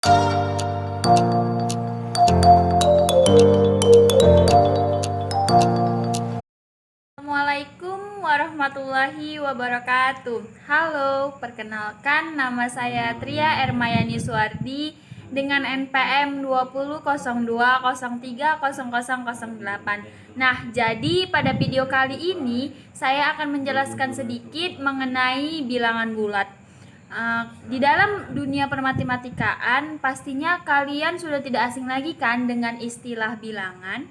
Assalamualaikum warahmatullahi wabarakatuh. Halo, perkenalkan nama saya Tria Ermayani Suardi dengan NPM 20.02.03.0008. Nah, jadi pada video kali ini saya akan menjelaskan sedikit mengenai bilangan bulat. Di dalam dunia permatematikaan, pastinya kalian sudah tidak asing lagi kan dengan istilah bilangan.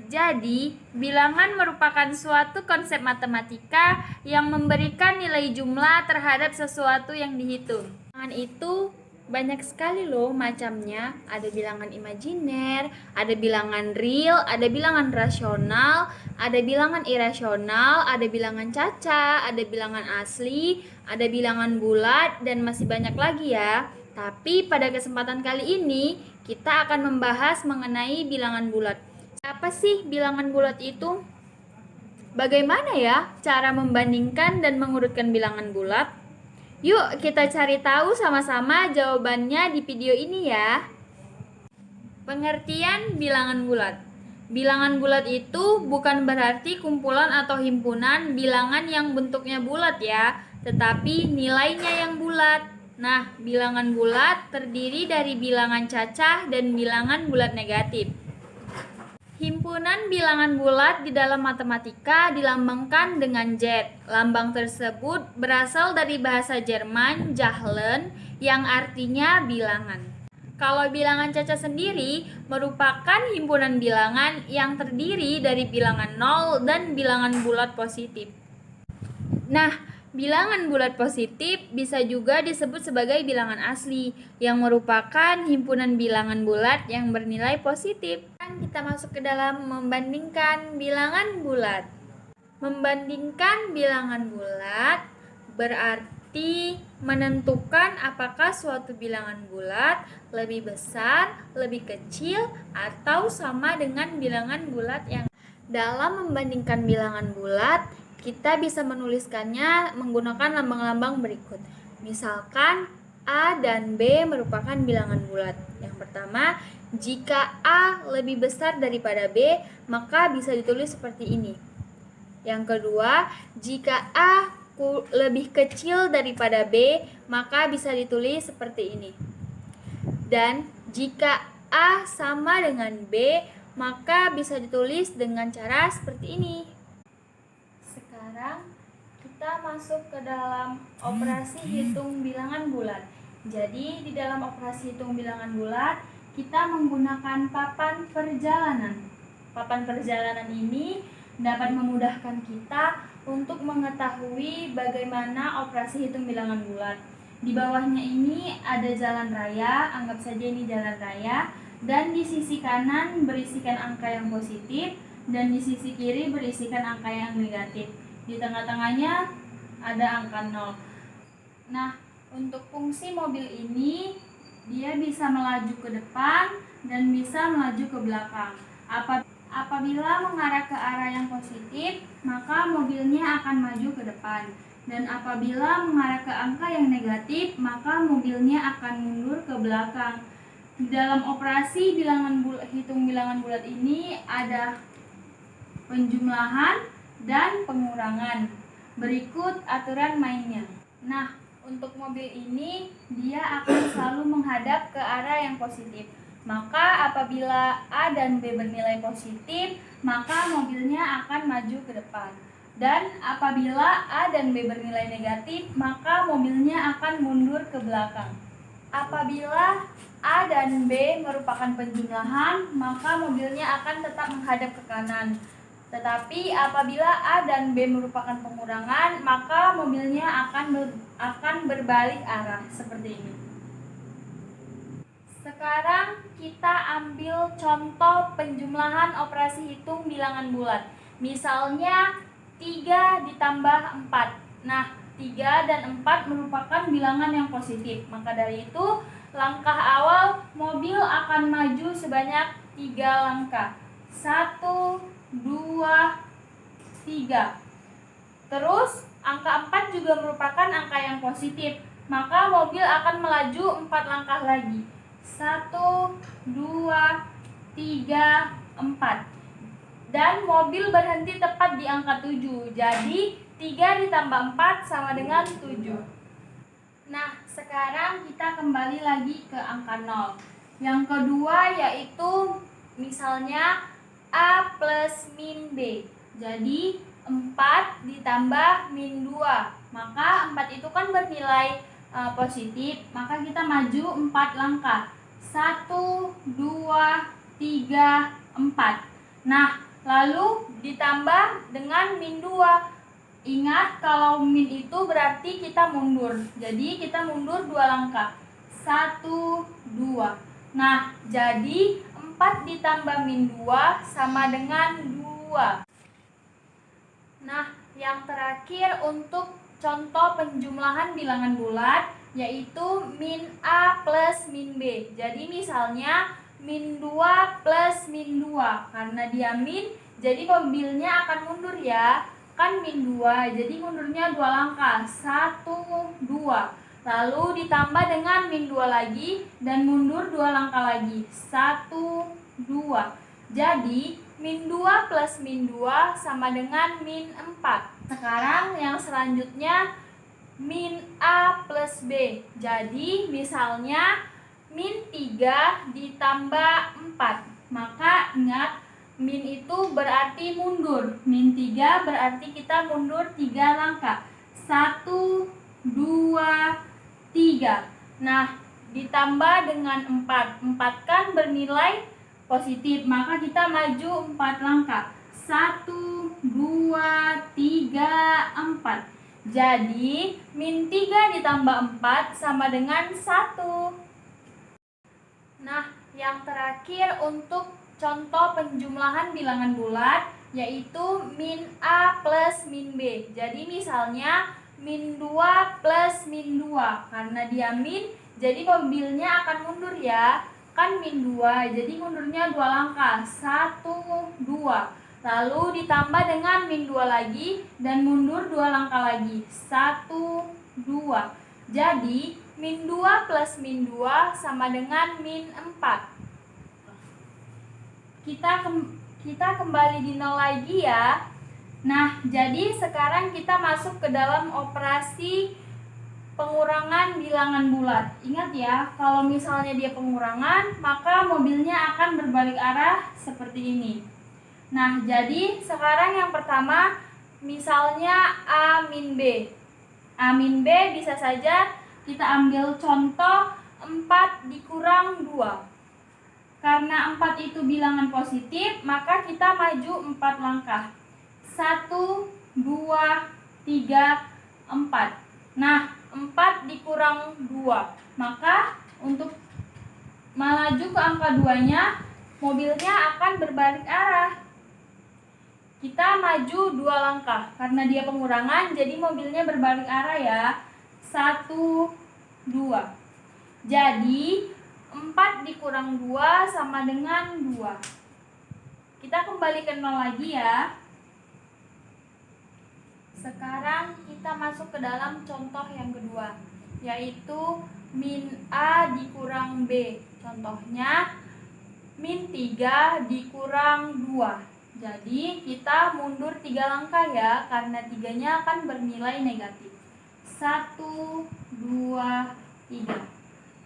Jadi, bilangan merupakan suatu konsep matematika yang memberikan nilai jumlah terhadap sesuatu yang dihitung. Bilangan itu banyak sekali loh macamnya. Ada bilangan imajiner, ada bilangan real, ada bilangan rasional, ada bilangan irasional, ada bilangan caca, ada bilangan asli, ada bilangan bulat, dan masih banyak lagi ya. Tapi pada kesempatan kali ini kita akan membahas mengenai bilangan bulat. Apa sih bilangan bulat itu? Bagaimana ya cara membandingkan dan mengurutkan bilangan bulat? Yuk kita cari tahu sama-sama jawabannya di video ini ya. Pengertian bilangan bulat. Bilangan bulat itu bukan berarti kumpulan atau himpunan bilangan yang bentuknya bulat ya, tetapi nilainya yang bulat. Nah, bilangan bulat terdiri dari bilangan cacah dan bilangan bulat negatif. Himpunan bilangan bulat di dalam matematika dilambangkan dengan Z. Lambang tersebut berasal dari bahasa Jerman Zahlen yang artinya bilangan. Kalau bilangan caca sendiri merupakan himpunan bilangan yang terdiri dari bilangan 0 dan bilangan bulat positif. Nah, bilangan bulat positif bisa juga disebut sebagai bilangan asli yang merupakan himpunan bilangan bulat yang bernilai positif. Kita masuk ke dalam membandingkan bilangan bulat. Membandingkan bilangan bulat berarti menentukan apakah suatu bilangan bulat lebih besar, lebih kecil, atau sama dengan bilangan bulat yang dalam membandingkan bilangan bulat kita bisa menuliskannya menggunakan lambang-lambang berikut. Misalkan A dan B merupakan bilangan bulat. Yang pertama, jika A lebih besar daripada B, maka bisa ditulis seperti ini. Yang kedua, jika A lebih kecil daripada B, maka bisa ditulis seperti ini. Dan jika A sama dengan B, maka bisa ditulis dengan cara seperti ini. Sekarang kita masuk ke dalam operasi hitung bilangan bulat. Jadi di dalam operasi hitung bilangan bulat kita menggunakan papan perjalanan. Papan perjalanan ini dapat memudahkan kita untuk mengetahui bagaimana operasi hitung bilangan bulat. Di bawahnya ini ada jalan raya, anggap saja ini jalan raya, dan di sisi kanan berisikan angka yang positif dan di sisi kiri berisikan angka yang negatif. Di tengah-tengahnya ada angka 0. Nah, untuk fungsi mobil ini dia bisa melaju ke depan dan bisa melaju ke belakang. Apabila mengarah ke arah yang positif, maka mobilnya akan maju ke depan. Dan apabila mengarah ke angka yang negatif, maka mobilnya akan mundur ke belakang. Di dalam operasi hitung bilangan bulat ini ada penjumlahan dan pengurangan. Berikut aturan mainnya. Nah, untuk mobil ini dia akan selalu menghadap ke arah yang positif. Maka apabila A dan B bernilai positif, maka mobilnya akan maju ke depan. Dan apabila A dan B bernilai negatif, maka mobilnya akan mundur ke belakang. Apabila A dan B merupakan penjumlahan, maka mobilnya akan tetap menghadap ke kanan. Tetapi apabila A dan B merupakan pengurangan, maka mobilnya akan berbalik arah seperti ini. Sekarang kita ambil contoh penjumlahan operasi hitung bilangan bulat. Misalnya 3 ditambah 4. Nah, 3 dan 4 merupakan bilangan yang positif. Maka dari itu, langkah awal mobil akan maju sebanyak 3 langkah. 1, 2, 3. Terus angka 4 juga merupakan angka yang positif. maka mobil akan melaju 4 langkah lagi. 1, 2, 3, 4. Dan mobil berhenti tepat di angka 7. Jadi 3 ditambah 4 sama dengan 7. Nah, sekarang kita kembali lagi ke angka 0. Yang kedua yaitu misalnya A plus min B. Jadi 4 ditambah min 2. Maka 4 itu kan bernilai positif, maka kita maju 4 langkah. 1, 2, 3, 4. Nah, lalu ditambah dengan min 2. Ingat, kalau min itu berarti kita mundur. Jadi kita mundur 2 langkah. 1, 2. Nah, jadi 4 ditambah min 2 sama dengan 2. Nah, yang terakhir untuk contoh penjumlahan bilangan bulat yaitu min A plus min B. Jadi misalnya min 2 plus min 2. Karena dia min, jadi mobilnya akan mundur ya. Kan min 2, jadi mundurnya 2 langkah. 1, 2. Lalu ditambah dengan min 2 lagi dan mundur 2 langkah lagi. 1, 2. Jadi min 2 plus min 2 sama dengan min 4. Sekarang yang selanjutnya min A plus B. Jadi misalnya min 3 ditambah 4. Maka ingat, min itu berarti mundur. Min 3 berarti kita mundur 3 langkah. 1, 2, 3. Nah, ditambah dengan 4. 4 kan bernilai positif, maka kita maju 4 langkah. 1, 2, 3, 4. Jadi, min 3 ditambah 4 sama dengan 1. Nah, yang terakhir untuk contoh penjumlahan bilangan bulat yaitu min A plus min B. Jadi misalnya min 2 plus min 2. Karena dia min, jadi mobilnya akan mundur ya. Kan min 2, jadi mundurnya 2 langkah. 1, 2. Lalu ditambah dengan min 2 lagi dan mundur 2 langkah lagi. 1, 2. Jadi min 2 plus min 2 sama dengan min 4. Kita kembali di 0 lagi ya. Nah, jadi sekarang kita masuk ke dalam operasi pengurangan bilangan bulat. Ingat ya, kalau misalnya dia pengurangan, maka mobilnya akan berbalik arah seperti ini. Nah, jadi sekarang yang pertama, misalnya A min B. A min B bisa saja kita ambil contoh 4 dikurang 2. Karena 4 itu bilangan positif, maka kita maju 4 langkah. 1, 2, 3, 4. Nah, 4 dikurang 2. Maka untuk melaju ke angka 2-nya, mobilnya akan berbalik arah. Kita maju 2 langkah. Karena dia pengurangan, jadi mobilnya berbalik arah ya. 1, 2. Jadi 4 dikurang 2 sama dengan 2. Kita kembali ke 0 lagi ya. Sekarang kita masuk ke dalam contoh yang kedua, yaitu min A dikurang B. Contohnya min 3 dikurang 2. Jadi kita mundur 3 langkah ya, karena 3-nya akan bernilai negatif. 1, 2, 3.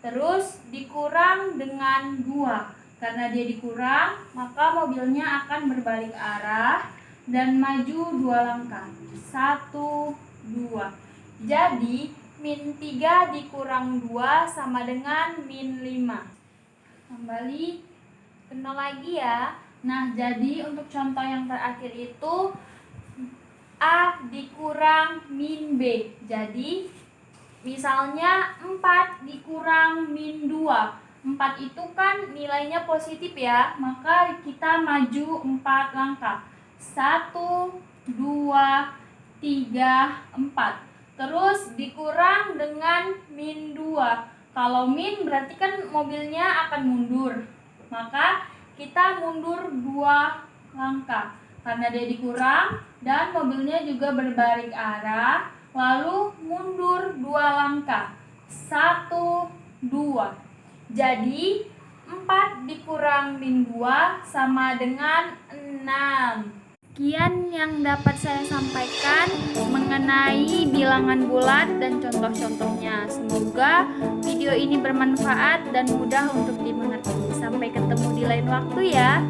Terus dikurang dengan 2. Karena dia dikurang, maka mobilnya akan berbalik arah dan maju 2 langkah. 1, 2. Jadi min 3 dikurang 2 sama dengan min 5. Kembali ke 0 lagi ya. Nah, jadi untuk contoh yang terakhir itu A dikurang min B. Jadi misalnya 4 dikurang min 2. 4 itu kan nilainya positif ya, maka kita maju 4 langkah. 1, 2, 3, 4. Terus dikurang dengan min 2. Kalau min berarti kan mobilnya akan mundur. Maka kita mundur 2 langkah. Karena dia dikurang dan mobilnya juga berbalik arah. Lalu mundur 2 langkah. 1, 2. Jadi 4 dikurang min 2 sama dengan 6. Sekian yang dapat saya sampaikan mengenai bilangan bulat dan contoh-contohnya. Semoga video ini bermanfaat dan mudah untuk dimengerti. Sampai ketemu di lain waktu ya.